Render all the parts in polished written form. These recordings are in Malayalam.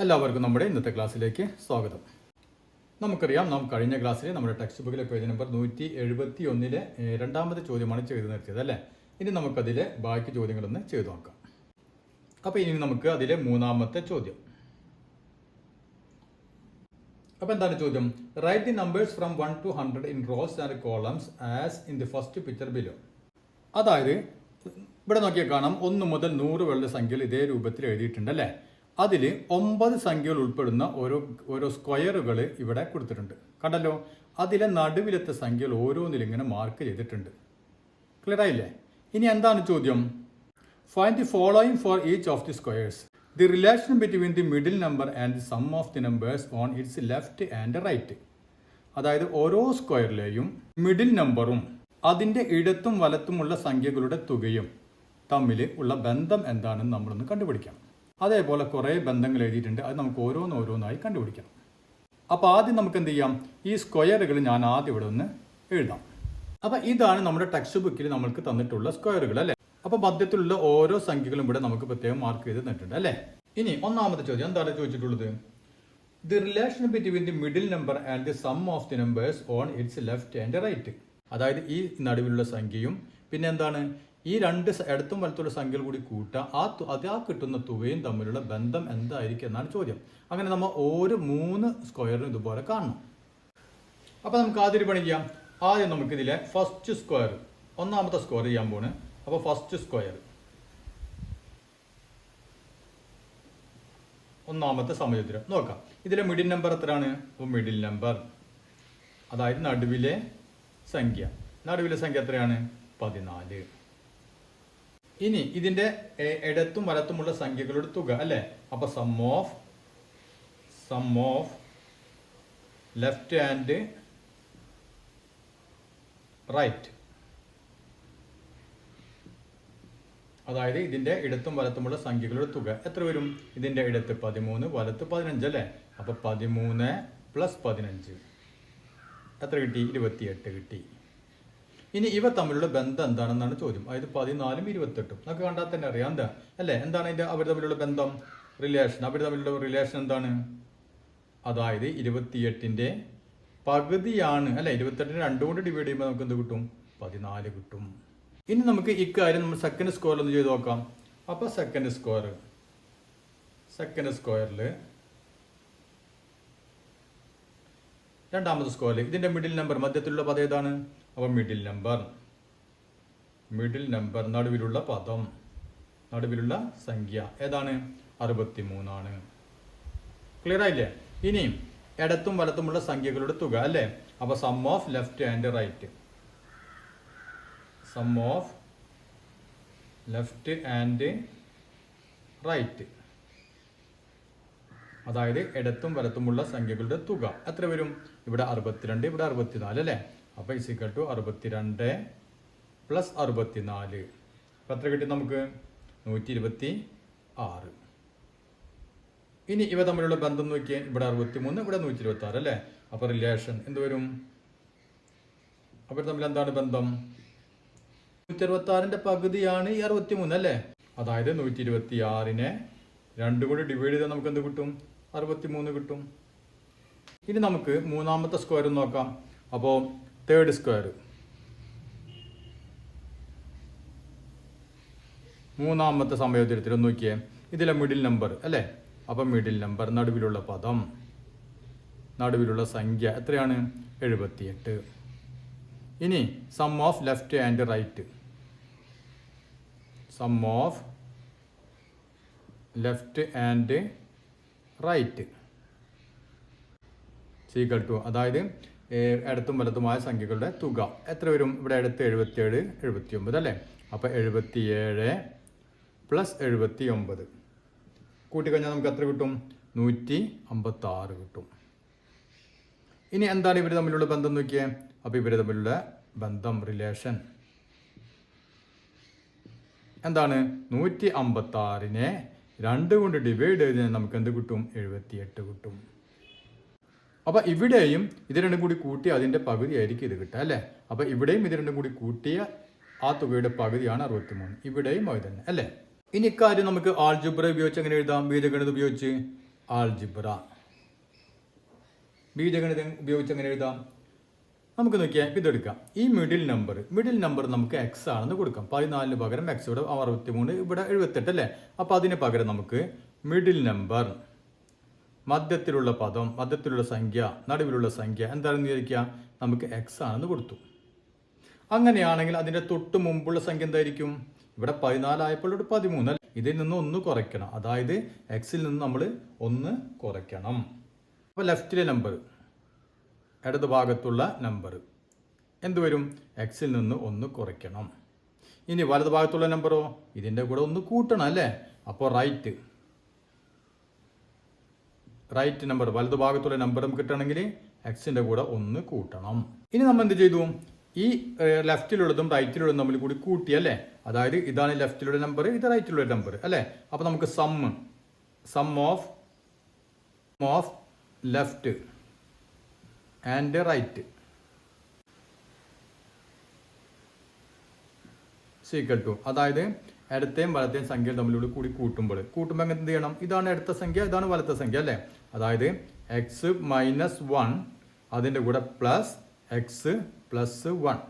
എല്ലാവർക്കും നമ്മുടെ ഇന്നത്തെ ക്ലാസ്സിലേക്ക് സ്വാഗതം. നമുക്കറിയാം, നാം കഴിഞ്ഞ ക്ലാസ്സിൽ നമ്മുടെ ടെക്സ്റ്റ് ബുക്കിലെ പേജ് നമ്പർ 171 രണ്ടാമത്തെ ചോദ്യമാണ് ചെയ്തു നിർത്തിയത് അല്ലേ. ഇനി നമുക്കതിലെ ബാക്കി ചോദ്യങ്ങളൊന്ന് ചെയ്തു നോക്കാം. അപ്പോൾ ഇനി നമുക്ക് അതിലെ മൂന്നാമത്തെ ചോദ്യം. അപ്പോൾ എന്താണ് ചോദ്യം? Right the numbers from 1 to 100 in rows and columns as in the first picture below. അതായത് ഇവിടെ നോക്കിയാൽ കാണാം 1 മുതൽ 100 വരെയുള്ള സംഖ്യകൾ ഇതേ രൂപത്തിൽ എഴുതിയിട്ടുണ്ട് അല്ലേ. അതിൽ 9 സംഖ്യകൾ ഉൾപ്പെടുന്ന ഓരോ സ്ക്വയറുകൾ ഇവിടെ കൊടുത്തിട്ടുണ്ട്, കണ്ടല്ലോ. അതിലെ നടുവിലത്തെ സംഖ്യകൾ ഓരോന്നിലും ഇങ്ങനെ മാർക്ക് ചെയ്തിട്ടുണ്ട്. ക്ലിയർ ആയില്ലേ? ഇനി എന്താണ് ചോദ്യം? Find the following for each of the squares. The relation between the middle number and the sum of the numbers on its left and right. അതായത് ഓരോ സ്ക്വയറിലെയും മിഡിൽ നമ്പറും അതിൻ്റെ ഇടത്തും വലത്തുമുള്ള സംഖ്യകളുടെ തുകയും തമ്മിൽ ഉള്ള ബന്ധം എന്താണെന്ന് നമ്മളൊന്ന് കണ്ടുപിടിക്കണം. അതേപോലെ കുറേ ബന്ധങ്ങൾ എഴുതിയിട്ടുണ്ട്, അത് നമുക്ക് ഓരോന്നായി കണ്ടുപിടിക്കണം. അപ്പോൾ ആദ്യം നമുക്ക് എന്ത് ചെയ്യാം? ഈ സ്ക്വയറുകൾ ഞാൻ ആദ്യം ഇവിടെ ഒന്ന് എഴുതാം. അപ്പോൾ ഇതാണ് നമ്മുടെ ടെക്സ്റ്റ് ബുക്കിൽ നമുക്ക് തന്നിട്ടുള്ള സ്ക്വയറുകൾ അല്ലേ. അപ്പോൾ മധ്യത്തിലുള്ള ഓരോ സംഖ്യകളും ഇവിടെ നമുക്ക് പ്രത്യേകം മാർക്ക് ചെയ്ത് തന്നിട്ടുണ്ട് അല്ലേ. ഇനി ഒന്നാമത്തെ ചോദ്യം എന്താണ് ചോദിച്ചിട്ടുള്ളത്? The relation between the middle number and the sum of the numbers on its left and right. അതായത് ഈ നടുവിലുള്ള സംഖ്യയും പിന്നെ എന്താണ് ഈ രണ്ട് ഇടത്തും വലത്തുള്ള സംഖ്യകൾ കൂടി കൂട്ടുക, ആ കിട്ടുന്ന തുകയും തമ്മിലുള്ള ബന്ധം എന്തായിരിക്കും എന്നാണ് ചോദ്യം. അങ്ങനെ നമ്മൾ ഓരോ 3 സ്ക്വയറും ഇതുപോലെ കാണണം. അപ്പോൾ നമുക്ക് ആദ്യം പണി ചെയ്യാം. ആദ്യം നമുക്കിതിലെ ഫസ്റ്റ് സ്ക്വയർ, ഒന്നാമത്തെ സ്ക്വയർ ചെയ്യാൻ പോണ്. അപ്പോൾ ഫസ്റ്റ് സ്ക്വയർ, ഒന്നാമത്തെ സമചതുരം നോക്കാം. ഇതിലെ മിഡിൽ നമ്പർ എത്രയാണ്? അപ്പോൾ മിഡിൽ നമ്പർ അതായത് നടുവിലെ സംഖ്യ എത്രയാണ്? 14. ഇനി ഇതിന്റെ ഇടത്തും വലത്തുമുള്ള സംഖ്യകളുടെ തുക അല്ലേ. അപ്പൊ sum of left and right, അതായത് ഇതിന്റെ ഇടത്തും വലത്തുമുള്ള സംഖ്യകളുടെ തുക എത്ര വരും? ഇതിന്റെ ഇടത്ത് 13, വലത്ത് 15 അല്ലേ. അപ്പൊ 13 + 15 എത്ര കിട്ടി? 28 കിട്ടി. ഇനി ഇവ തമ്മിലുള്ള ബന്ധം എന്താണെന്നാണ് ചോദ്യം. അതായത് 14ഉം 28ഉം നമുക്ക് കണ്ടാൽ തന്നെ അറിയാം എന്താ അല്ലേ. എന്താണ് അവർ തമ്മിലുള്ള ബന്ധം? റിലേഷൻ. അവർ തമ്മിലുള്ള റിലേഷൻ എന്താണ്? അതായത് 28ന്റെ പകുതിയാണ് അല്ലെ. 28നെ 2 കൊണ്ട് ഡിവൈഡ് ചെയ്യുമ്പോൾ നമുക്ക് എന്ത് കിട്ടും? 14 കിട്ടും. ഇനി നമുക്ക് ഇക്കാര്യം നമ്മൾ സെക്കൻഡ് സ്ക്വയറിൽ ഒന്ന് ചെയ്ത് നോക്കാം. അപ്പോൾ സെക്കൻഡ് സ്ക്വയറിൽ രണ്ടാമത്തെ സ്ക്വയറിൽ ഇതിന്റെ മിഡിൽ നമ്പർ മധ്യത്തിലുള്ള പദം ഏതാണ്? അപ്പോൾ മിഡിൽ നമ്പർ നടുവിലുള്ള പദം, നടുവിലുള്ള സംഖ്യ ഏതാണ്? 63 ആണ്. ക്ലിയർ ആയില്ലേ? ഇനി ഇടത്തും വലത്തുമുള്ള സംഖ്യകളുടെ തുക അല്ലേ. അപ്പോൾ sum of left and right, അതായത് ഇടത്തും വലത്തുമുള്ള സംഖ്യകളുടെ തുക എത്ര വരും? ഇവിടെ 62, ഇവിടെ 64 അല്ലേ. അപ്പോൾ = 62 + 64. അപ്പം എത്ര കിട്ടി നമുക്ക്? 126. ഇനി ഇവ തമ്മിലുള്ള ബന്ധം നോക്കിയാൽ ഇവിടെ 63, ഇവിടെ 126 അല്ലേ. അപ്പോൾ റിലേഷൻ എന്ത് വരും? അവർ തമ്മിൽ എന്താണ് ബന്ധം? 126ന്റെ പകുതിയാണ് ഈ 63 അല്ലേ. അതായത് 126നെ 2 കൊണ്ട് ഡിവൈഡ് ചെയ്താൽ നമുക്ക് എന്ത് കിട്ടും? 63 കിട്ടും. ഇനി നമുക്ക് മൂന്നാമത്തെ സ്ക്വയർ നോക്കാം. അപ്പോൾ തേർഡ് സ്ക്വയർ, മൂന്നാമത്തെ സമചതുരത്തിൽ ഒന്ന് നോക്കിയേ. ഇതിലെ മിഡിൽ നമ്പർ അല്ലേ. അപ്പം മിഡിൽ നമ്പർ നടുവിലുള്ള പദം, നടുവിലുള്ള സംഖ്യ എത്രയാണ്? 78. ഇനി sum of left and right, അതായത് ഇടത്തും വലത്തുമായ സംഖ്യകളുടെ തുക എത്ര വരും? ഇവിടെ അടുത്ത് 77, 79 അല്ലേ. അപ്പോൾ 77 + 79 കൂട്ടിക്കഴിഞ്ഞാൽ നമുക്ക് എത്ര കിട്ടും? 156 കിട്ടും. ഇനി എന്താണ് ഇവർ തമ്മിലുള്ള ബന്ധം നോക്കിയേ. അപ്പോൾ ഇവർ തമ്മിലുള്ള ബന്ധം, റിലേഷൻ എന്താണ്? 156നെ 2 കൊണ്ട് ഡിവൈഡ് ചെയ്ത് നമുക്ക് എന്ത് കിട്ടും? 78 കിട്ടും. അപ്പോൾ ഇവിടെയും ഇത് രണ്ടും കൂടി കൂട്ടി അതിൻ്റെ പകുതിയായിരിക്കും ഇത് കിട്ടുക അല്ലേ. അപ്പോൾ ഇവിടെയും ഇത് രണ്ടും കൂടി കൂട്ടിയ ആ തുകയുടെ പകുതിയാണ് 63. ഇവിടെയും അത് തന്നെ അല്ലേ. ഇനി ഇക്കാര്യം നമുക്ക് ആൾജിബ്ര ഉപയോഗിച്ച് എങ്ങനെ എഴുതാം? ബീജഗണിതം ഉപയോഗിച്ച് ആൾജിബ്ര. ബീജഗണിതം ഉപയോഗിച്ച് എങ്ങനെ എഴുതാം? നമുക്ക് നോക്കിയാൽ ഇതെടുക്കാം. ഈ മിഡിൽ നമ്പർ നമുക്ക് എക്സ് ആണെന്ന് കൊടുക്കാം. 14 പകരം എക്സ്, ഇവിടെ 63, ഇവിടെ 78 അല്ലേ. അപ്പോൾ അതിന് പകരം നമുക്ക് മിഡിൽ നമ്പർ, മധ്യത്തിലുള്ള പദം, മധ്യത്തിലുള്ള സംഖ്യ, നടുവിലുള്ള സംഖ്യ എന്താണെന്ന് വിചാരിക്കുക, നമുക്ക് എക്സ് ആണെന്ന് കൊടുത്തു. അങ്ങനെയാണെങ്കിൽ അതിൻ്റെ തൊട്ട് മുമ്പുള്ള സംഖ്യ എന്തായിരിക്കും? ഇവിടെ 14 ആയപ്പോൾ ഇവിടെ 13 അല്ലേ. ഇതിൽ നിന്ന് 1 കുറയ്ക്കണം. അതായത് എക്സിൽ നിന്ന് നമ്മൾ 1 കുറയ്ക്കണം. അപ്പോൾ ലെഫ്റ്റിലെ നമ്പർ, ഇടത് ഭാഗത്തുള്ള നമ്പർ എന്ത് വരും? എക്സിൽ നിന്ന് 1 കുറയ്ക്കണം. ഇനി വലത് ഭാഗത്തുള്ള നമ്പറോ? ഇതിൻ്റെ കൂടെ 1 കൂട്ടണം അല്ലേ. അപ്പോൾ റൈറ്റ് നമ്പർ, വലതു ഭാഗത്തുള്ള നമ്പറും കിട്ടണമെങ്കിൽ എക്സിൻ്റെ കൂടെ 1 കൂട്ടണം. ഇനി നമ്മൾ എന്ത് ചെയ്തു? ഈ ലെഫ്റ്റിലുള്ളതും റൈറ്റിലുള്ളതും തമ്മിൽ കൂടി കൂട്ടി അല്ലേ. അതായത് ഇതാണ് ലെഫ്റ്റിലുള്ള നമ്പർ, ഇത് റൈറ്റിലുള്ള നമ്പർ അല്ലേ. അപ്പോൾ നമുക്ക് sum of left and right equal to, അതായത് ഇടത്തെയും വലത്തെയും സംഖ്യ തമ്മിലൂടെ കൂടി കൂട്ടുമ്പോൾ അങ്ങനെ എന്ത് ചെയ്യണം? ഇതാണ് ഇടത്ത സംഖ്യ, ഇതാണ് വലത്തെ സംഖ്യ അല്ലേ. അതായത് എക്സ് മൈനസ് 1 അതിൻ്റെ കൂടെ പ്ലസ് എക്സ് പ്ലസ് 1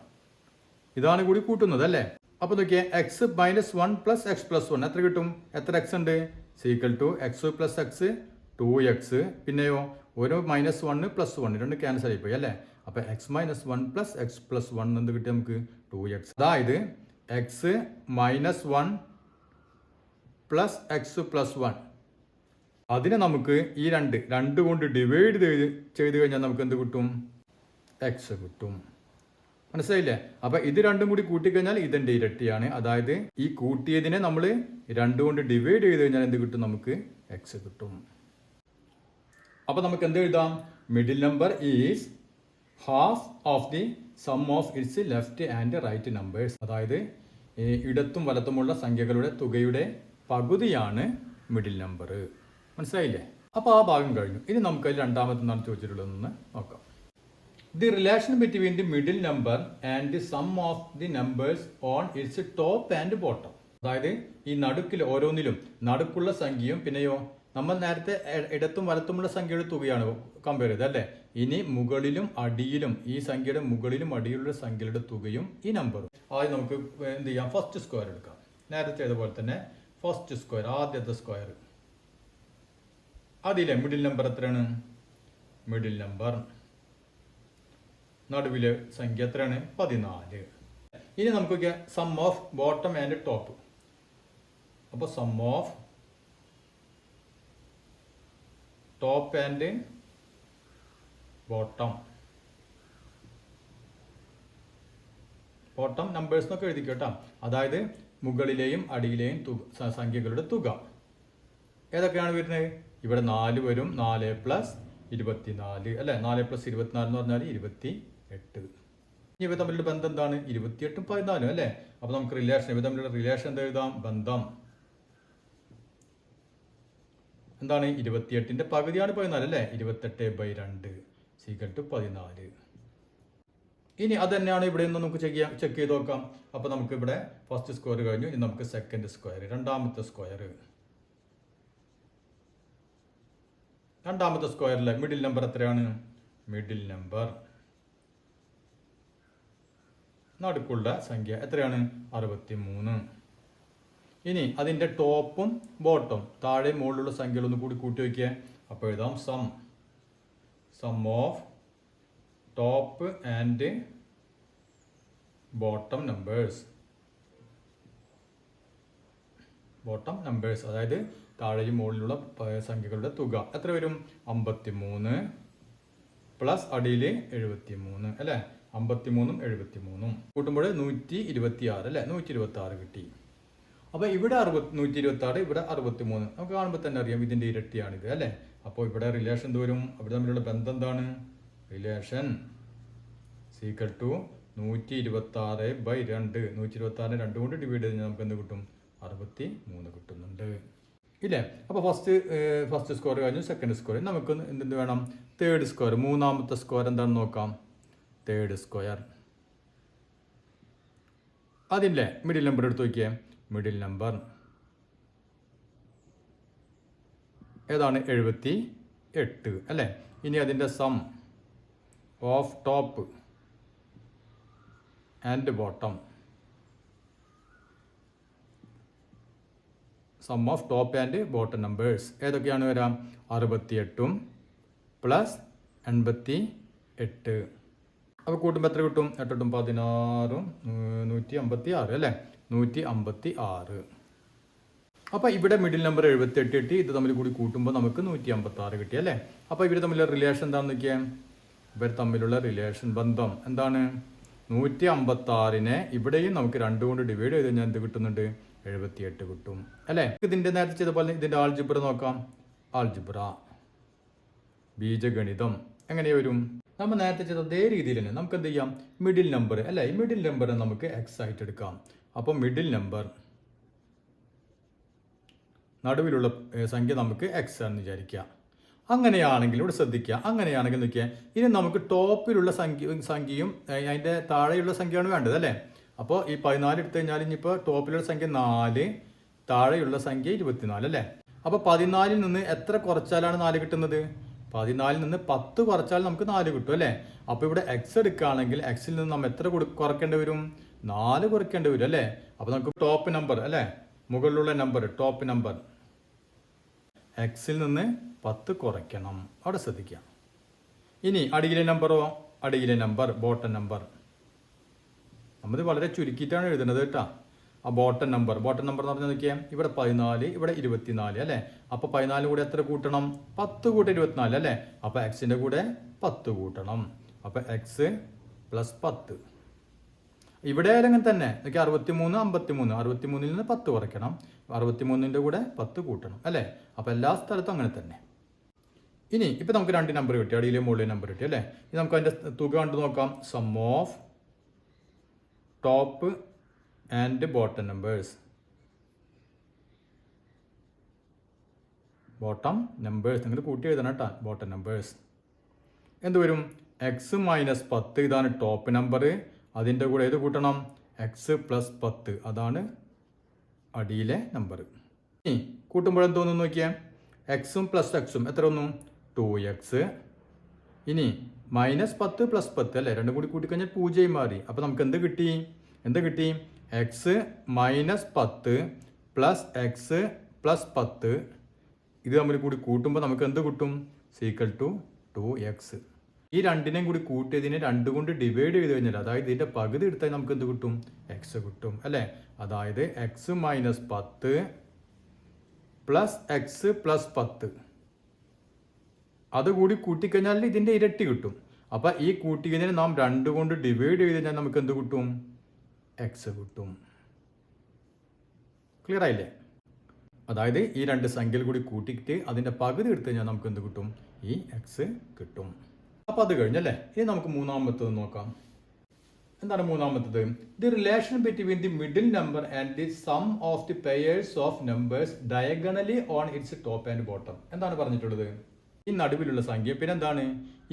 ഇതാണ് കൂടി കൂട്ടുന്നത് അല്ലേ. അപ്പോൾ നോക്കിയേ, X minus 1 plus X plus 1 എത്ര കിട്ടും? എത്ര എക്സ് ഉണ്ട്? Equal to X plus X 2x, പിന്നെയോ ഒരു -1 പ്ലസ് 1 രണ്ട് ക്യാൻസൽ ആയിപ്പോയി അല്ലേ. അപ്പോൾ X minus 1 plus X plus 1 എന്ത് കിട്ടി നമുക്ക്? 2x. അതായത് X minus 1 plus X plus 1 അതിനെ നമുക്ക് ഈ രണ്ട് കൊണ്ട് ഡിവൈഡ് ചെയ്ത് കഴിഞ്ഞാൽ നമുക്ക് എന്ത് കിട്ടും? എക്സ് കിട്ടും. മനസ്സിലായില്ലേ? അപ്പം ഇത് രണ്ടും കൂടി കൂട്ടിക്കഴിഞ്ഞാൽ ഇതിൻ്റെ ഇരട്ടിയാണ്. അതായത് ഈ കൂട്ടിയതിനെ നമ്മൾ 2 കൊണ്ട് ഡിവൈഡ് ചെയ്ത് കഴിഞ്ഞാൽ എന്ത് കിട്ടും? നമുക്ക് എക്സ് കിട്ടും. അപ്പോൾ നമുക്ക് എന്ത് എഴുതാം? Middle number is half of the sum of its left and right numbers. അതായത് ഇടത്തും വലത്തുമുള്ള സംഖ്യകളുടെ തുകയുടെ പകുതിയാണ് മിഡിൽ നമ്പർ. മനസ്സിലായില്ലേ? അപ്പോൾ ആ ഭാഗം കഴിഞ്ഞു. ഇനി നമുക്ക് അതിൽ രണ്ടാമത്തെ എന്താണ് ചോദിച്ചിട്ടുള്ളതെന്ന് നോക്കാം. The relation between the middle number and the sum of the numbers on it's top and bottom. അതായത് ഈ നടുക്കിൽ ഓരോന്നിലും നടുക്കുള്ള സംഖ്യയും പിന്നെയോ നമ്മൾ നേരത്തെ ഇടത്തും വലത്തുമുള്ള സംഖ്യയുടെ തുകയാണ് കമ്പയർ ചെയ്തത് അല്ലേ. ഇനി മുകളിലും അടിയിലും ഈ സംഖ്യയുടെ മുകളിലും അടിയിലുള്ള സംഖ്യയുടെ തുകയും ഈ നമ്പറും. ആദ്യം നമുക്ക് എന്ത് ചെയ്യാം? ഫസ്റ്റ് സ്ക്വയർ എടുക്കാം. നേരത്തെ ചെയ്ത പോലെ തന്നെ ഫസ്റ്റ് സ്ക്വയർ, ആദ്യത്തെ സ്ക്വയർ. അതിലെ മിഡിൽ നമ്പർ എത്രയാണ്? മിഡിൽ നമ്പർ നടുവിലെ സംഖ്യ എത്രയാണ്? 14. ഇനി നമുക്ക് sum of bottom and top. അപ്പോൾ sum of top and bottom numbers എന്നൊക്കെ എഴുതിക്കോ കേട്ടോ. അതായത് മുകളിലെയും അടിയിലെയും സംഖ്യകളുടെ തുക ഏതൊക്കെയാണ് വരുന്നത്? ഇവിടെ 4 വരും. 4 പ്ലസ് 24 അല്ലേ. 4 പ്ലസ് 24 എന്ന് പറഞ്ഞാൽ 28. ഇവ തമ്മിലുള്ള ബന്ധം എന്താണ്? 28ഉം 14 അല്ലേ. അപ്പോൾ നമുക്ക് ഇവ തമ്മിലുള്ള റിലേഷൻ എന്താ എഴുതാം? ബന്ധം എന്താണ്? 28ന്റെ പകുതിയാണ് 14 അല്ലേ. 28/2 സീക്വൽ ടു 14. ഇനി അത് തന്നെയാണ് ഇവിടെ നിന്ന് നമുക്ക് ചെക്ക് ചെയ്ത് നോക്കാം. അപ്പോൾ നമുക്ക് ഇവിടെ ഫസ്റ്റ് സ്ക്വയർ കഴിഞ്ഞു. ഇനി നമുക്ക് സെക്കൻഡ് സ്ക്വയർ, രണ്ടാമത്തെ സ്ക്വയറിലെ മിഡിൽ നമ്പർ എത്രയാണ്? മിഡിൽ നമ്പർ നടുക്കുള്ള സംഖ്യ എത്രയാണ്? 63. ഇനി അതിൻ്റെ ടോപ്പും ബോട്ടം താഴെ മുകളിലുള്ള സംഖ്യകളൊന്നും കൂടി കൂട്ടി വയ്ക്കുക. അപ്പോൾ എഴുതാം sum of top and bottom numbers. അതായത് താഴെയും മുകളിലുള്ള സംഖ്യകളുടെ തുക എത്ര വരും? 53 പ്ലസ് അടിയിൽ 73 അല്ലേ. 53ഉം 73ഉം കൂട്ടുമ്പോൾ 126 അല്ലേ. 126 കിട്ടി. അപ്പോൾ ഇവിടെ 126, ഇവിടെ 63. നമുക്ക് കാണുമ്പോൾ തന്നെ അറിയാം ഇതിൻ്റെ ഇരട്ടിയാണിത് അല്ലേ. അപ്പോൾ ഇവിടെ റിലേഷൻ എന്ത് വരും? അവിടെ തമ്മിലുള്ള ബന്ധം എന്താണ്? Relation equal to 126/2. 126 2 കൊണ്ട് ഡിവൈഡ് ചെയ്ത് കഴിഞ്ഞാൽ നമുക്ക് എന്ത് കിട്ടും? 63 കിട്ടുന്നുണ്ട് ഇല്ലേ. അപ്പോൾ ഫസ്റ്റ് സ്ക്വയർ കഴിഞ്ഞു. സെക്കൻഡ് സ്ക്വയർ നമുക്ക് എന്ത് വേണം? തേർഡ് സ്ക്വയർ, മൂന്നാമത്തെ സ്ക്വയർ എന്താണെന്ന് നോക്കാം. തേർഡ് സ്ക്വയർ അതില്ലേ മിഡിൽ നമ്പർ എടുത്ത് നോക്കിയേ. മിഡിൽ നമ്പർ ഏതാണ് 78 അല്ലേ. ഇനി അതിൻ്റെ sum of top and bottom, sum of top and bottom numbers ഏതൊക്കെയാണ് വരാം? 68 പ്ലസ് 88. അപ്പോൾ കൂട്ടുമ്പോൾ എത്ര കിട്ടും? 8 8 16 156 അല്ലേ, 156. അപ്പോൾ ഇവിടെ മിഡിൽ നമ്പർ 78 കിട്ടി, ഇത് തമ്മിൽ കൂടി കൂട്ടുമ്പോൾ നമുക്ക് 156 കിട്ടി അല്ലേ. അപ്പോൾ ഇവർ തമ്മിലുള്ള റിലേഷൻ എന്താണെന്ന് നോക്കിയാൽ, ഇവർ തമ്മിലുള്ള റിലേഷൻ ബന്ധം എന്താണ്? 156നെ ഇവിടെയും നമുക്ക് 2 കൊണ്ട് ഡിവൈഡ് ചെയ്ത് കഴിഞ്ഞാൽ എന്ത് കിട്ടുന്നുണ്ട്? 78 കിട്ടും അല്ലേ. ഇതിൻ്റെ നേരത്തെ ചെയ്ത പോലെ ഇതിൻ്റെ ആൾജിബ്ര നോക്കാം. ആൾജിബ്ര ബീജഗണിതം എങ്ങനെ വരും? നമ്മൾ നേരത്തെ ചെയ്ത അതേ രീതിയിൽ തന്നെ നമുക്ക് എന്ത് ചെയ്യാം? മിഡിൽ നമ്പർ അല്ലേ, ഈ മിഡിൽ നമ്പർ നമുക്ക് എക്സ് ആയിട്ട് എടുക്കാം. അപ്പോൾ മിഡിൽ നമ്പർ നടുവിലുള്ള സംഖ്യ നമുക്ക് എക്സ് ആണെന്ന് വിചാരിക്കുക. അങ്ങനെയാണെങ്കിൽ ഇവിടെ ശ്രദ്ധിക്കുക, അങ്ങനെയാണെങ്കിൽ നോക്കിയാൽ ഇനി നമുക്ക് ടോപ്പിലുള്ള സംഖ്യയും അതിൻ്റെ താഴെയുള്ള സംഖ്യയാണ് വേണ്ടത് അല്ലേ. അപ്പോൾ ഈ 14 എടുത്തു കഴിഞ്ഞാൽ ഇനിയിപ്പോൾ ടോപ്പിലുള്ള സംഖ്യ 4, താഴെയുള്ള സംഖ്യ 24 അല്ലേ. അപ്പോൾ 14ൽ നിന്ന് എത്ര കുറച്ചാലാണ് 4 കിട്ടുന്നത്? 14ൽ നിന്ന് 10 കുറച്ചാൽ നമുക്ക് 4 കിട്ടും അല്ലേ. അപ്പോൾ ഇവിടെ എക്സ് എടുക്കുകയാണെങ്കിൽ എക്സിൽ നിന്ന് നമ്മൾ എത്ര കുറയ്ക്കേണ്ടി വരും? 4 കുറയ്ക്കേണ്ടി വരും അല്ലേ. അപ്പോൾ നമുക്ക് ടോപ്പ് നമ്പർ അല്ലേ, മുകളിലുള്ള നമ്പർ ടോപ്പ് നമ്പർ എക്സിൽ നിന്ന് 10 കുറയ്ക്കണം. അവിടെ ശ്രദ്ധിക്കുക. ഇനി അടിയിലെ നമ്പറോ? അടിയിലെ നമ്പർ ബോട്ടം നമ്പർ നമ്മൾ വളരെ ചുരുക്കിയിട്ടാണ് എഴുതുന്നത് കേട്ടോ. ആ ബോട്ടം നമ്പർ എന്ന് പറഞ്ഞാൽ നോക്കിയാൽ ഇവിടെ 14, ഇവിടെ 24 അല്ലേ. അപ്പോൾ 14 കൂടെ എത്ര കൂട്ടണം? 10 കൂടെ 24 അല്ലേ. അപ്പോൾ എക്സിൻ്റെ കൂടെ 10 കൂട്ടണം. അപ്പോൾ എക്സ് പ്ലസ് 10. ഇവിടെ അങ്ങനെ തന്നെ നോക്കി 63 53, 63ൽ നിന്ന് 10 കുറയ്ക്കണം, 63ൻ്റെ കൂടെ 10 കൂട്ടണം അല്ലേ. അപ്പോൾ എല്ലാ സ്ഥലത്തും അങ്ങനെ തന്നെ. ഇനി ഇപ്പം നമുക്ക് 2 നമ്പർ കിട്ടി, അടിയിലെ മുകളിലെ നമ്പർ കിട്ടി അല്ലേ. ഇനി നമുക്ക് അതിൻ്റെ തുക കണ്ടു നോക്കാം. Sum of top and bottom numbers, bottom numbers നിങ്ങൾ കൂട്ടി എഴുതണം കേട്ടോ. ബോട്ടം നമ്പേഴ്സ് എന്ത് വരും? എക്സ് മൈനസ് 10 ഇതാണ് ടോപ്പ് നമ്പർ, അതിൻ്റെ കൂടെ ഏത് കൂട്ടണം? എക്സ് പ്ലസ് 10 അതാണ് അടിയിലെ നമ്പർ. ഇനി കൂട്ടുമ്പോഴെന്ത് തോന്നുന്നു നോക്കിയാൽ, എക്സും പ്ലസ് എക്സും എത്ര വന്നു? 2x. ഇനി -10 + 10 അല്ലേ, രണ്ടും കൂടി കൂട്ടിക്കഴിഞ്ഞാൽ 0 മാറി. അപ്പോൾ നമുക്ക് എന്ത് കിട്ടി? എക്സ് -10 പ്ലസ് എക്സ് പ്ലസ് 10 ഇത് തമ്മിൽ കൂടി കൂട്ടുമ്പോൾ നമുക്ക് എന്ത് കിട്ടും? Equal to 2x. ഈ രണ്ടിനെയും കൂടി കൂട്ടിയതിനെ 2 കൊണ്ട് ഡിവൈഡ് ചെയ്ത് കഴിഞ്ഞാൽ, അതായത് ഇതിൻ്റെ പകുതി എടുത്താൽ നമുക്ക് എന്ത് കിട്ടും? എക്സ് കിട്ടും അല്ലേ. അതായത് എക്സ് -10 പ്ലസ് എക്സ് പ്ലസ് 10 അതുകൂടി കൂട്ടിക്കഴിഞ്ഞാൽ ഇതിൻ്റെ ഇരട്ടി കിട്ടും. അപ്പം ഈ കൂട്ടിയതിനെ നാം 2 കൊണ്ട് ഡിവൈഡ് ചെയ്ത് കഴിഞ്ഞാൽ നമുക്ക് എന്ത് കിട്ടും? എക്സ് കിട്ടും. ക്ലിയർ ആയില്ലേ? അതായത് ഈ 2 സംഖ്യകൾ കൂടി കൂട്ടിയിട്ട് അതിൻ്റെ പകുതി എടുത്തു കഴിഞ്ഞാൽ നമുക്ക് എന്ത് കിട്ടും? ഈ എക്സ് കിട്ടും. അപ്പോൾ അത് കഴിഞ്ഞല്ലേ. ഇനി നമുക്ക് മൂന്നാമത്തത് നോക്കാം. എന്താണ് മൂന്നാമത്തത്? The relation between the middle number and the sum of the pairs of numbers diagonally on its top and bottom. എന്താണ് പറഞ്ഞിട്ടുള്ളത്? ഈ നടുവിലുള്ള സംഖ്യ, പിന്നെ എന്താണ്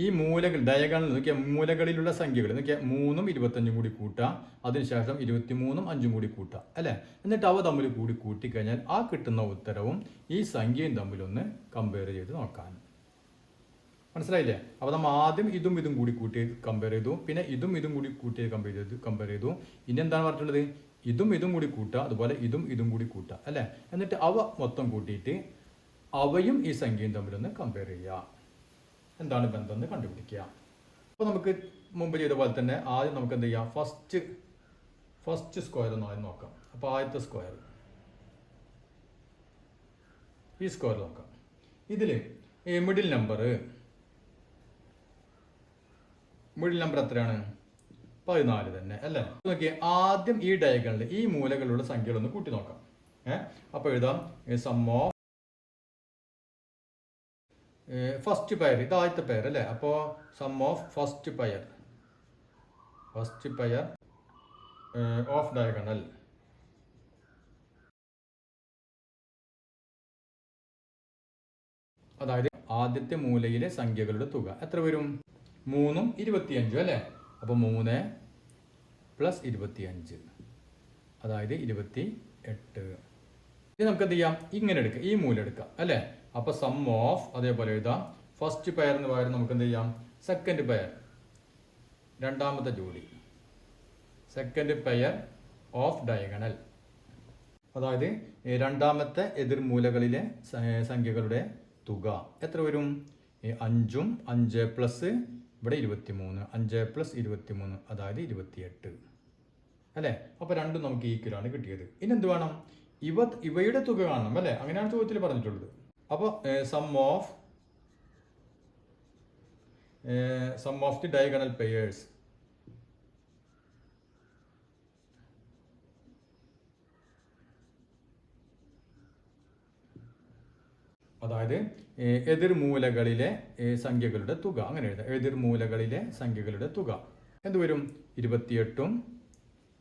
ഈ മൂലകൾ, ഡയഗണൽ നോക്കിയാൽ മൂലകളിലുള്ള സംഖ്യകൾ നോക്കിയാൽ 3ഉം 25ഉം കൂടി കൂട്ടുക, അതിനുശേഷം 23ഉം 5ഉം കൂടി കൂട്ടുക അല്ലേ. എന്നിട്ട് അവ തമ്മിൽ കൂടി കൂട്ടിക്കഴിഞ്ഞാൽ ആ കിട്ടുന്ന ഉത്തരവും ഈ സംഖ്യയും തമ്മിലൊന്ന് കമ്പയർ ചെയ്ത് നോക്കാൻ. മനസ്സിലായില്ലേ? അപ്പോൾ നമ്മൾ ആദ്യം ഇതും കൂടി കൂട്ടി കമ്പയർ ചെയ്തു, പിന്നെ ഇതും കൂടി കൂട്ടി കമ്പയർ ചെയ്തു. ഇനി എന്താണ് പറഞ്ഞിട്ടുള്ളത്? ഇതും കൂടി കൂട്ടുക, അതുപോലെ ഇതും കൂടി കൂട്ടുക അല്ലേ. എന്നിട്ട് അവ മൊത്തം കൂട്ടിയിട്ട് അവയും ഈ സംഖ്യയും തമ്മിലൊന്ന് കമ്പയർ ചെയ്യുക. എന്താണ് ബന്ധം എന്ന് കണ്ടുപിടിക്കുക. അപ്പോൾ നമുക്ക് മുമ്പ് ചെയ്ത പോലെ തന്നെ ആദ്യം നമുക്ക് എന്ത് ചെയ്യാം? ഫസ്റ്റ് സ്ക്വയർ ഒന്ന് ആദ്യം നോക്കാം. അപ്പോൾ ആദ്യത്തെ സ്ക്വയർ, ഈ സ്ക്വയർ നോക്കാം. ഇതിൽ മിഡിൽ നമ്പർ എത്രയാണ്? 14 തന്നെ അല്ലേ. നോക്കി ആദ്യം ഈ ഡയഗണലിൽ ഈ മൂലകളുള്ള സംഖ്യകളൊന്ന് കൂട്ടി നോക്കാം. അപ്പോൾ എഴുതാം സം ഓഫ് ഫസ്റ്റ് പെയർ, ഇത് ആദ്യത്തെ പെയർ അല്ലേ. അപ്പോൾ sum of first pair of diagonal, അതായത് ആദ്യത്തെ മൂലയിലെ സംഖ്യകളുടെ തുക എത്ര വരും? 3ഉം 25ഉം അല്ലേ. അപ്പോൾ 3 + 25 അതായത് 28. ഇത് നമുക്ക് എന്ത് ചെയ്യാം? ഇങ്ങനെ എടുക്കാം, ഈ മൂലം എടുക്കാം അല്ലേ. അപ്പോൾ സം ഓഫ് അതേപോലെ എഴുതാം. ഫസ്റ്റ് പെയറിന് പകരം നമുക്ക് എന്ത് ചെയ്യാം, സെക്കൻഡ് പെയർ, രണ്ടാമത്തെ ജോഡി, സെക്കൻഡ് പെയർ ഓഫ് ഡയഗണൽ, അതായത് രണ്ടാമത്തെ എതിർമൂലകളിലെ സംഖ്യകളുടെ തുക എത്ര വരും? 5ഉം 5 പ്ലസ് ഇവിടെ 23, 5 പ്ലസ് 23 അതായത് 28 അല്ലേ. അപ്പോൾ രണ്ടും നമുക്ക് ഈക്വലാണ് കിട്ടിയത്. ഇനി എന്ത് വേണം? ഇവയുടെ തുക കാണണം അല്ലേ, അങ്ങനെയാണ് ചോദ്യത്തിൽ പറഞ്ഞിട്ടുള്ളത്. അപ്പോൾ sum of the diagonal pairs, അതായത് എതിർമൂലകളിലെ സംഖ്യകളുടെ തുക, അങ്ങനെ എഴുതാം. എതിർമൂലകളിലെ സംഖ്യകളുടെ തുക എന്ത് വരും? 28ഉം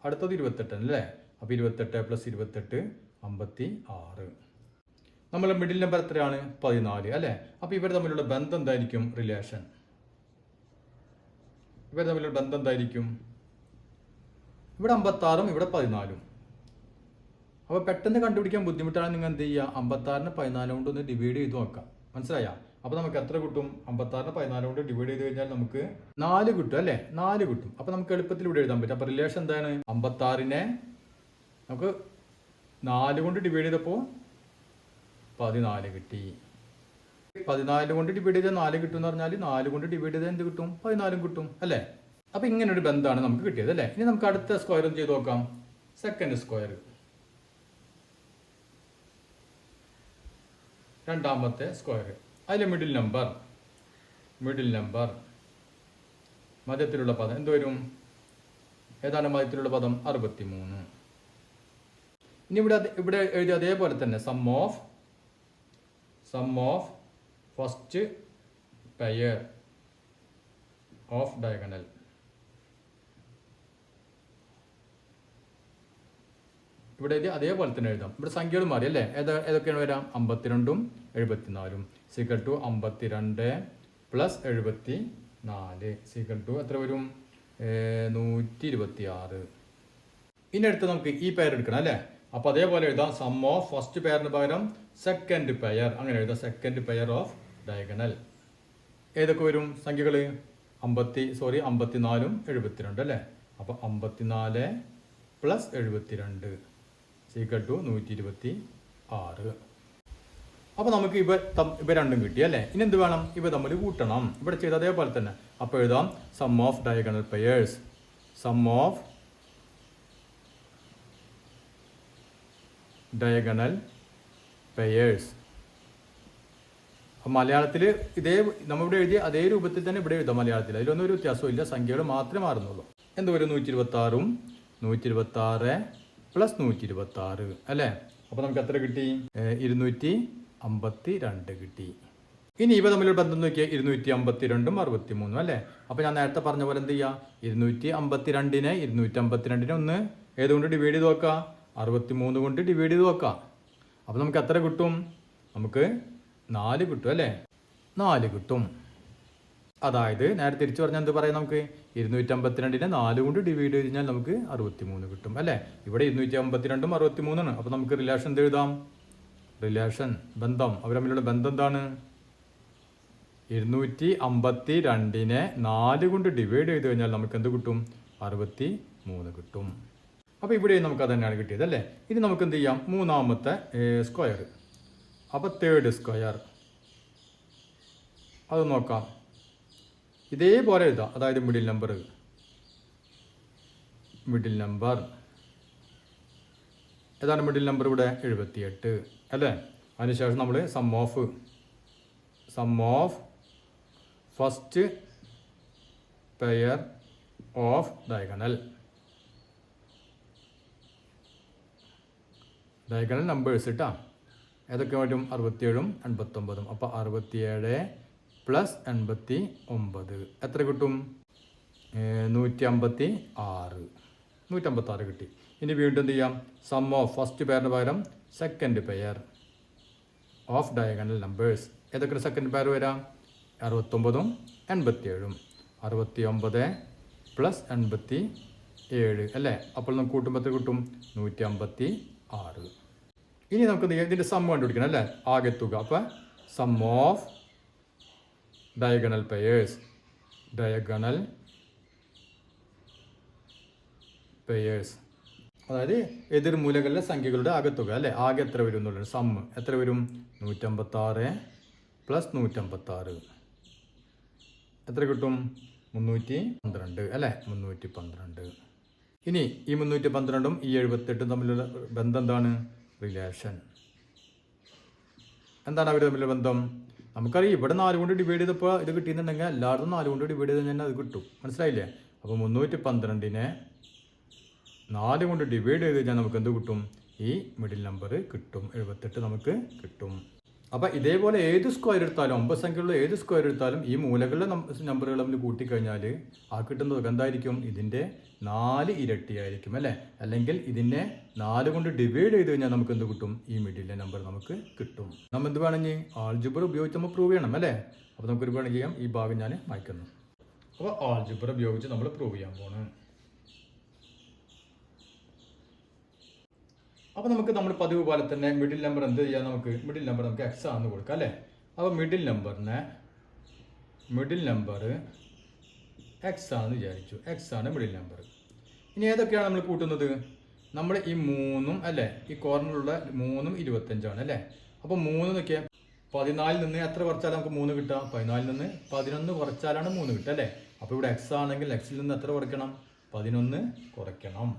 അടുത്തത് 28 അല്ലേ. അപ്പോൾ 28 പ്ലസ് 28 56. നമ്മളെ മിഡിൽ നമ്പർ എത്രയാണ്? 14 അല്ലേ. അപ്പോൾ ഇവർ തമ്മിലുള്ള ബന്ധം എന്തായിരിക്കും? റിലേഷൻ. ഇവർ തമ്മിലുള്ള ബന്ധം എന്തായിരിക്കും? ഇവിടെ 56ഉം ഇവിടെ 14ഉം. അപ്പോൾ പെട്ടെന്ന് കണ്ടുപിടിക്കാൻ ബുദ്ധിമുട്ടാണ്. നിങ്ങൾ എന്ത് ചെയ്യുക? 56നെ 14 കൊണ്ട് ഒന്ന് ഡിവൈഡ് ചെയ്ത് നോക്കാം. മനസ്സിലായോ? അപ്പോൾ നമുക്ക് എത്ര കിട്ടും? 56നെ 14 കൊണ്ട് ഡിവൈഡ് ചെയ്ത് കഴിഞ്ഞാൽ നമുക്ക് 4 കിട്ടും അല്ലേ. 4 കിട്ടും. അപ്പോൾ നമുക്ക് എളുപ്പത്തിൽ ഇവിടെ എഴുതാൻ പറ്റും. അപ്പോൾ റിലേഷൻ എന്താണ്? 56നെ നമുക്ക് 4 കൊണ്ട് ഡിവൈഡ് ചെയ്തപ്പോൾ 14 കിട്ടി. 14 കൊണ്ട് ഡിവൈഡ് ചെയ്താൽ 4 കിട്ടും എന്ന് പറഞ്ഞാൽ 4 കൊണ്ട് ഡിവൈഡ് ചെയ്താൽ എന്ത് കിട്ടും? 14 കിട്ടും അല്ലേ. അപ്പോൾ ഇങ്ങനെ ഒരു ബന്ധമാണ് നമുക്ക് കിട്ടിയത് അല്ലേ. ഇനി നമുക്ക് അടുത്ത സ്ക്വയർ ഒന്ന് ചെയ്ത് നോക്കാം. സെക്കൻഡ് സ്ക്വയർ, രണ്ടാമത്തെ സ്ക്വയർ, അതിലെ മിഡിൽ നമ്പർ മധ്യത്തിലുള്ള പദം എന്ത് വരും? ഏതാണ് മധ്യത്തിലുള്ള പദം? 63. ഇനി ഇവിടെ എഴുതിയ അതേപോലെ തന്നെ sum of first pair of diagonal, ഇവിടെ അതേപോലെ തന്നെ എഴുതാം. ഇവിടെ സംഖ്യകൾ മാറി അല്ലേ. ഏതൊക്കെയാണ് വരാം? 52ഉം 74ഉം is equal to 52 plus 74 is equal to എത്ര വരും? 126. ഇനി അടുത്ത് നമുക്ക് ഈ പെയർ എടുക്കണം അല്ലേ. അപ്പോൾ അതേപോലെ എഴുതാം. സം ഓഫ് ഫസ്റ്റ് പെയറിന് പകരം സെക്കൻഡ് പെയർ, അങ്ങനെ എഴുതാം. സെക്കൻഡ് പെയർ ഓഫ് ഡയഗണൽ ഏതൊക്കെ വരും സംഖ്യകൾ? 54ഉം 72 അല്ലേ. അപ്പോൾ 54 പ്ലസ് 72 സീക്വൽ ടു 126. അപ്പോൾ നമുക്ക് ഇവ രണ്ടും കിട്ടി അല്ലേ. ഇനി എന്ത് വേണം? ഇവ തമ്മിൽ കൂട്ടണം. ഇവിടെ ചെയ്ത അതേപോലെ തന്നെ. അപ്പോൾ എഴുതാം sum of diagonal pairs, sum of diagonal pairs. അപ്പം മലയാളത്തിൽ നമ്മളിവിടെ എഴുതിയ അതേ രൂപത്തിൽ തന്നെ ഇവിടെ എഴുതാം മലയാളത്തിൽ. അതിലൊന്നും ഒരു വ്യത്യാസവും ഇല്ല, സംഖ്യകൾ മാത്രമേ മാറുന്നുള്ളൂ. എന്ത് വരും? 126ഉം 126 പ്ലസ് 126 അല്ലേ. അപ്പോൾ നമുക്ക് എത്ര കിട്ടി? 252 കിട്ടി. ഇനി ഇവ തമ്മിലുള്ള ബന്ധം നോക്കിയാൽ 252ഉം 63 അല്ലേ. അപ്പോൾ ഞാൻ നേരത്തെ പറഞ്ഞ പോലെ എന്ത് ചെയ്യുക? 252നെ ഒന്ന് ഏതുകൊണ്ട് ഡിവൈഡ് ചെയ്ത് നോക്കുക? 63 കൊണ്ട് ഡിവൈഡ് ചെയ്ത് നോക്കുക. അപ്പോൾ നമുക്ക് എത്ര കിട്ടും? നമുക്ക് 4 കിട്ടും അല്ലേ. 4 കിട്ടും. അതായത് നേരെ തിരിച്ചു പറഞ്ഞാൽ എന്ത് പറയാം? നമുക്ക് 252നെ 4 കൊണ്ട് ഡിവൈഡ് ചെയ്ത് കഴിഞ്ഞാൽ നമുക്ക് 63 കിട്ടും അല്ലേ. ഇവിടെ 252ഉം 63ആണ്. അപ്പോൾ നമുക്ക് റിലേഷൻ എന്ത് എഴുതാം? റിലേഷൻ ബന്ധം, അവർ തമ്മിലുള്ള ബന്ധം എന്താണ്? 252നെ 4 കൊണ്ട് ഡിവൈഡ് ചെയ്ത് കഴിഞ്ഞാൽ നമുക്ക് എന്ത് കിട്ടും? 63 കിട്ടും. അപ്പോൾ ഇവിടെ നമുക്ക് അത് തന്നെയാണ് കിട്ടിയത് അല്ലേ. ഇനി നമുക്ക് എന്ത് ചെയ്യാം? മൂന്നാമത്തെ സ്ക്വയർ, അപ്പോൾ തേർഡ് സ്ക്വയർ അത് നോക്കാം. ഇതേപോലെ എഴുതാം. അതായത് മിഡിൽ നമ്പർ ഏതാണ് മിഡിൽ നമ്പർ? ഇവിടെ 78 അല്ലേ. അതിനുശേഷം നമ്മൾ sum of first pair of diagonal numbers ഇട്ടാ ഏതൊക്കെ വരും? 67ഉം 89ഉം. അപ്പോൾ 67 പ്ലസ് 89 എത്ര കിട്ടും? 156 കിട്ടി. ഇനി വീണ്ടും എന്ത് ചെയ്യാം? സം ഓഫ് ഫസ്റ്റ് പെയറിന് പകരം second pair of diagonal numbers ഏതൊക്കെ സെക്കൻഡ് പെയർ വരാം? 69ഉം 87ഉം. 69 പ്ലസ് 87 അല്ലേ. അപ്പോൾ നമുക്ക് കൂട്ടുമ്പോൾ എത്ര കിട്ടും? 156. ഇനി നമുക്ക് ഇതിൻ്റെ സം കണ്ടുപിടിക്കണം അല്ലേ, ആകെ തുക. അപ്പോൾ sum of diagonal pairs. Diagonal pairs അതായത് എതിർമൂലകളിലെ സംഖ്യകളുടെ ആകെത്തുക അല്ലേ. ആകെ എത്ര വരും എന്നുള്ളത് സമ്മ് എത്ര വരും? 156 + 156 എത്ര കിട്ടും? 312 അല്ലേ. 312. ഇനി ഈ 312ഉം ഈ 78ഉം തമ്മിലുള്ള ബന്ധം എന്താണ്? റിലേഷൻ. എന്താണ് അവർ തമ്മിലുള്ള ബന്ധം? നമുക്കറിയാം ഇവിടെ 4 കൊണ്ട് ഡിവൈഡ് ചെയ്തപ്പോൾ ഇത് കിട്ടിയെന്നുണ്ടെങ്കിൽ എല്ലായിടത്തും 4 കൊണ്ട് ഡിവൈഡ് ചെയ്ത് കഴിഞ്ഞാൽ അത് കിട്ടും. മനസ്സിലായില്ലേ? അപ്പോൾ 312നെ 4 കൊണ്ട് ഡിവൈഡ് ചെയ്ത് കഴിഞ്ഞാൽ നമുക്ക് എന്ത് കിട്ടും? ഈ മിഡിൽ നമ്പർ കിട്ടും. 78 നമുക്ക് കിട്ടും. അപ്പോൾ ഇതേപോലെ ഏത് സ്ക്വയർ എടുത്താലും 9 സംഖ്യയുള്ള ഏത് സ്ക്വയർ എടുത്താലും ഈ മൂലകളുടെ നമ്പറുകൾ തമ്മിൽ കൂട്ടിക്കഴിഞ്ഞാൽ ആ കിട്ടുന്ന തുക എന്തായിരിക്കും? ഇതിൻ്റെ 4 ഇരട്ടിയായിരിക്കും അല്ലേ. അല്ലെങ്കിൽ ഇതിനെ 4 കൊണ്ട് ഡിവൈഡ് ചെയ്ത് കഴിഞ്ഞാൽ നമുക്ക് എന്ത് കിട്ടും? ഈ മിഡിലെ നമ്പർ നമുക്ക് കിട്ടും. നമ്മൾ എന്ത് വേണമെങ്കിൽ ആൾജിബ്ര ഉപയോഗിച്ച് നമ്മൾ പ്രൂവ് ചെയ്യണം അല്ലേ. അപ്പോൾ നമുക്കൊരു വേണം ചെയ്യാം. ഈ ഭാഗം ഞാൻ മായ്ക്കുന്നു. അപ്പോൾ ആൾജിബ്ര ഉപയോഗിച്ച് നമ്മൾ പ്രൂവ് ചെയ്യാൻ പോകണം. അപ്പോൾ നമുക്ക് നമ്മൾ പതിവ് പോലെ തന്നെ മിഡിൽ നമ്പർ എന്ത് ചെയ്യാം? മിഡിൽ നമ്പർ നമുക്ക് എക്സ് ആണെന്ന് കൊടുക്കാം അല്ലേ. അപ്പോൾ മിഡിൽ നമ്പർ എക്സ് ആണെന്ന് വിചാരിച്ചു. എക്സ് ആണ് മിഡിൽ നമ്പർ. ഇനി ഏതൊക്കെയാണ് നമ്മൾ കൂട്ടുന്നത്? നമ്മൾ ഈ 3ഉം അല്ലേ, ഈ കോർണറിലുള്ള 3ഉം 25 അല്ലേ. അപ്പോൾ 3 നോക്കിയാൽ 14 നിന്ന് എത്ര കുറച്ചാലും നമുക്ക് 3 കിട്ടാം? 14 നിന്ന് 11 കുറച്ചാലാണ് 3 കിട്ടുക അല്ലേ. അപ്പോൾ ഇവിടെ എക്സ് ആണെങ്കിൽ എക്സിൽ നിന്ന് എത്ര കുറയ്ക്കണം? 11 കുറയ്ക്കണം.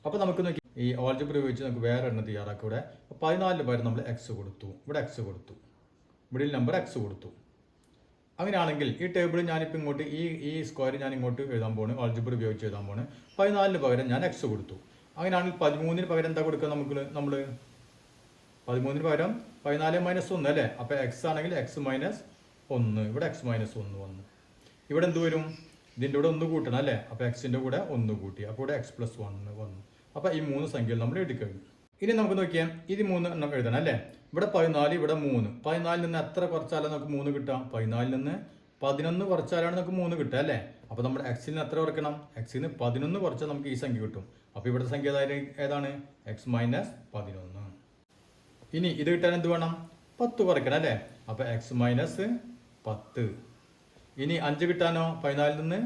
അപ്പോൾ നമുക്ക് നോക്കി ഈ ആൾജിബ്ര ഉപയോഗിച്ച് നമുക്ക് വേറെ എണ്ണം തയ്യാറാക്കി. ഇവിടെ 14 പകരം നമ്മൾ എക്സ് കൊടുത്തു, ഇവിടെ എക്സ് കൊടുത്തു, മിഡിൽ നമ്പർ എക്സ് കൊടുത്തു. അങ്ങനെയാണെങ്കിൽ ഈ ടേബിൾ ഞാനിപ്പോൾ ഇങ്ങോട്ട് ഈ സ്ക്വയർ ഞാൻ ഇങ്ങോട്ട് എഴുതാൻ പോണ്, ആൾജിബ്ര ഉപയോഗിച്ച് എഴുതാൻ പോണ്. 14 പകരം ഞാൻ എക്സ് കൊടുത്തു. അങ്ങനെയാണെങ്കിൽ 13 പകരം എന്താ കൊടുക്കുക? നമ്മൾ 13 പകരം 14 - 1 അല്ലേ. അപ്പോൾ എക്സ് ആണെങ്കിൽ എക്സ് -1, ഇവിടെ എക്സ് -1 വന്നു. ഇവിടെ എന്ത് വരും? ഇതിൻ്റെ കൂടെ 1 കൂട്ടണം അല്ലേ. അപ്പോൾ എക്സിൻ്റെ കൂടെ 1 കൂട്ടി, അപ്പോൾ ഇവിടെ എക്സ് +1 വന്നു. അപ്പോൾ ഈ 3 സംഖ്യകൾ നമ്മൾ എഴുതിക്കഴിഞ്ഞു. ഇനി നമുക്ക് നോക്കിയാൽ ഇത് 3 എണ്ണം എഴുതണം അല്ലേ. ഇവിടെ 14, ഇവിടെ 3. 14 നിന്ന് എത്ര കുറച്ചാലാണ് നമുക്ക് 3 കിട്ടാം? 14 നിന്ന് 11 കുറച്ചാലാണ് നമുക്ക് 3 കിട്ടുക അല്ലേ. അപ്പോൾ നമ്മൾ എക്സിൽ നിന്ന് എത്ര കുറയ്ക്കണം? എക്സിൽ നിന്ന് 11 കുറച്ചാൽ നമുക്ക് ഈ സംഖ്യ കിട്ടും. അപ്പോൾ ഇവിടുത്തെ സംഖ്യ ഏതാണ്? എക്സ് -11. ഇനി ഇത് കിട്ടാൻ എന്ത് വേണം? 10 കുറയ്ക്കണം അല്ലേ. അപ്പോൾ എക്സ് -10. ഇനി 5 കിട്ടാനോ? 14 നിന്ന്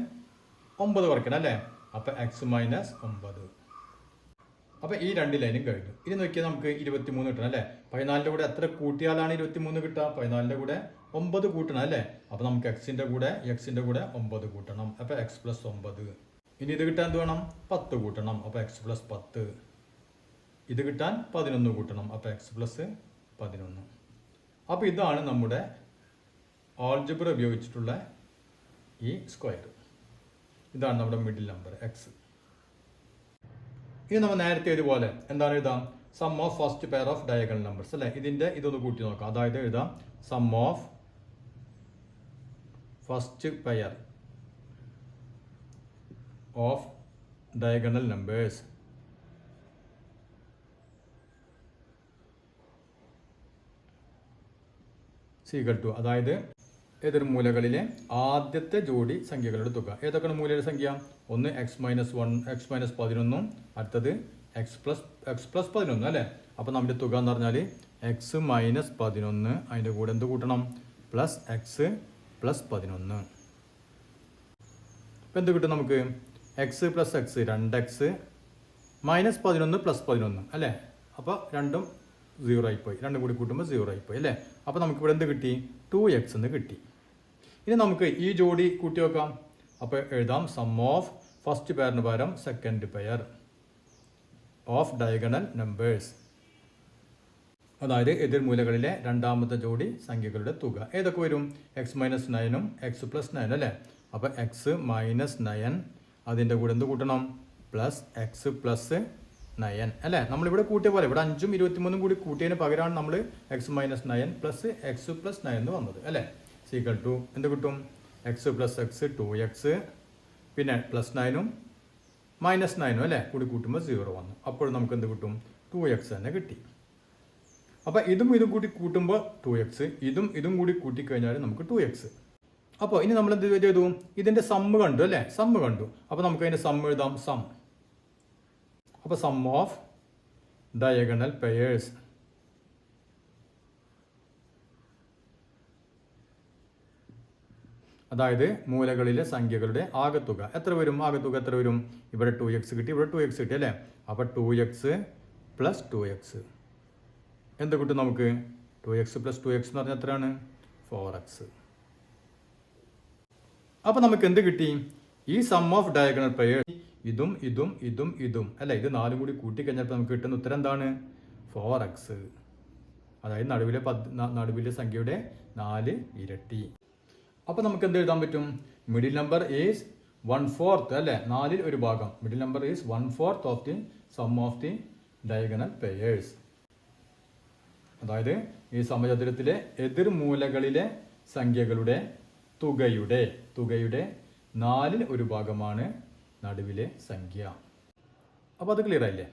9 കുറയ്ക്കണം അല്ലേ. അപ്പോൾ എക്സ് -9. അപ്പോൾ ഈ 2 ലൈനും കഴിഞ്ഞു. ഇനി നോക്കിയാൽ നമുക്ക് 23 കിട്ടണം അല്ലേ. 14ൻ്റെ കൂടെ എത്ര കൂട്ടിയാലാണ് 23 കിട്ടുക? 14ൻ്റെ കൂടെ 9 കൂട്ടണം അല്ലേ. അപ്പോൾ നമുക്ക് എക്സിൻ്റെ കൂടെ 9 കൂട്ടണം. അപ്പോൾ എക്സ് +9. ഇനി ഇത് കിട്ടാൻ എന്ത് വേണം? 10 കൂട്ടണം. അപ്പോൾ എക്സ് +10. ഇത് കിട്ടാൻ 11 കൂട്ടണം. അപ്പോൾ എക്സ് +11. അപ്പോൾ ഇതാണ് നമ്മുടെ ആൾജിബ്ര ഉപയോഗിച്ചിട്ടുള്ള ഈ സ്ക്വയർ. ഇതാണ് നമ്മുടെ മിഡിൽ നമ്പർ എക്സ്. ഇനി നമ്മൾ നേരത്തെ ഇതുപോലെ എന്താണ് എഴുതാം? Sum of first pair of diagonal numbers അല്ലേ. ഇതൊന്ന് കൂട്ടി നോക്കാം. അതായത് എഴുതാം sum of first pair of diagonal numbers equal to, അതായത് എതിർമൂലകളിലെ ആദ്യത്തെ ജോഡി സംഖ്യകളുടെ തുക. ഏതൊക്കെയാണ് മൂലയുടെ സംഖ്യ? ഒന്ന് എക്സ് -1, എക്സ് -11, അടുത്തത് എക്സ് പ്ലസ് 11 അല്ലേ. അപ്പോൾ നമ്മുടെ തുക എന്ന് പറഞ്ഞാൽ എക്സ് -11, അതിൻ്റെ കൂടെ എന്ത് കൂട്ടണം? Plus X +11. ഇപ്പം എന്ത് കിട്ടും നമുക്ക്? എക്സ് + എക്സ് 2x, -11 + 11 അല്ലേ. അപ്പോൾ രണ്ടും 0 ആയിപ്പോയി. രണ്ടും കൂടി കൂട്ടുമ്പോൾ 0 ആയിപ്പോയി അല്ലേ. അപ്പോൾ നമുക്കിവിടെ എന്ത് കിട്ടി? 2x എന്ന് കിട്ടി. ഇനി നമുക്ക് ഈ ജോഡി കൂട്ടി വെക്കാം. അപ്പോൾ എഴുതാം സം ഓഫ് ഫസ്റ്റ് പെയറിന് പകരം second pair of diagonal numbers, അതായത് എതിർമൂലകളിലെ രണ്ടാമത്തെ ജോഡി സംഖ്യകളുടെ തുക. ഏതൊക്കെ വരും? എക്സ് -9ഉം എക്സ് +9 അല്ലേ. അപ്പോൾ എക്സ് -9 അതിൻ്റെ കൂടെ എന്ത് കൂട്ടണം? പ്ലസ് എക്സ് +9 അല്ലേ. നമ്മളിവിടെ കൂട്ടിയ പോലെ ഇവിടെ 5ഉം 23ഉം കൂടി കൂട്ടിയതിന് പകരമാണ് നമ്മൾ എക്സ് -9 പ്ലസ് എക്സ് +9 എന്ന് വന്നത് അല്ലേ. ഈക്വൽ ടു എന്ത് കിട്ടും? എക്സ് + എക്സ് 2x, പിന്നെ +9ഉം -9ഉം അല്ലേ കൂടി കൂട്ടുമ്പോൾ 0 വന്നു. അപ്പോൾ നമുക്ക് എന്ത് കിട്ടും? 2x തന്നെ കിട്ടി. അപ്പോൾ ഇതും കൂടി കൂട്ടുമ്പോൾ 2x, ഇതും കൂടി കൂട്ടിക്കഴിഞ്ഞാൽ നമുക്ക് 2x. അപ്പോൾ ഇനി നമ്മൾ എന്ത് ചെയ്തു? ഇതിൻ്റെ സമ്മ് കണ്ടു അല്ലേ. സമ്മ് കണ്ടു. അപ്പോൾ നമുക്ക് അതിൻ്റെ സമ്മ് എഴുതാം. സം. അപ്പോൾ സം ഓഫ് ഡയഗണൽ പെയേഴ്സ് അതായത് മൂലകളിലെ സംഖ്യകളുടെ ആകെത്തുക എത്ര വരും? ആകെത്തുക എത്ര വരും? ഇവിടെ 2x കിട്ടി, ഇവിടെ 2x കിട്ടി അല്ലേ? അപ്പോൾ 2x പ്ലസ് 2x എന്ത് കിട്ടും നമുക്ക്? 2x പ്ലസ് 2x എന്ന് പറഞ്ഞാൽ എത്രയാണ്? 4x. അപ്പോൾ നമുക്ക് എന്ത് കിട്ടി? ഈ സം ഓഫ് ഡയഗണൽ പെയേഴ്സ് ഇതും ഇതും ഇതും ഇതും അല്ല, ഇത് 4 കൂടി കൂട്ടിക്കഴിഞ്ഞപ്പോൾ നമുക്ക് കിട്ടുന്ന ഉത്തരം എന്താണ്? 4x. അതായത് നടുവിലെ സംഖ്യയുടെ 4 ഇരട്ടി. അപ്പോൾ നമുക്ക് എന്ത് എഴുതാൻ പറ്റും? മിഡിൽ നമ്പർ ഈസ് 1/4 അല്ലേ? 4ൽ ഒരു ഭാഗം. Middle number is 1/4 of the sum of the diagonal pairs. അതായത് ഈ സമചതുരത്തിലെ എതിർമൂലകളിലെ സംഖ്യകളുടെ തുകയുടെ 4ൽ ഒരു ഭാഗമാണ് നടുവിലെ സംഖ്യ. അപ്പോൾ അത് ക്ലിയർ ആയില്ലേ?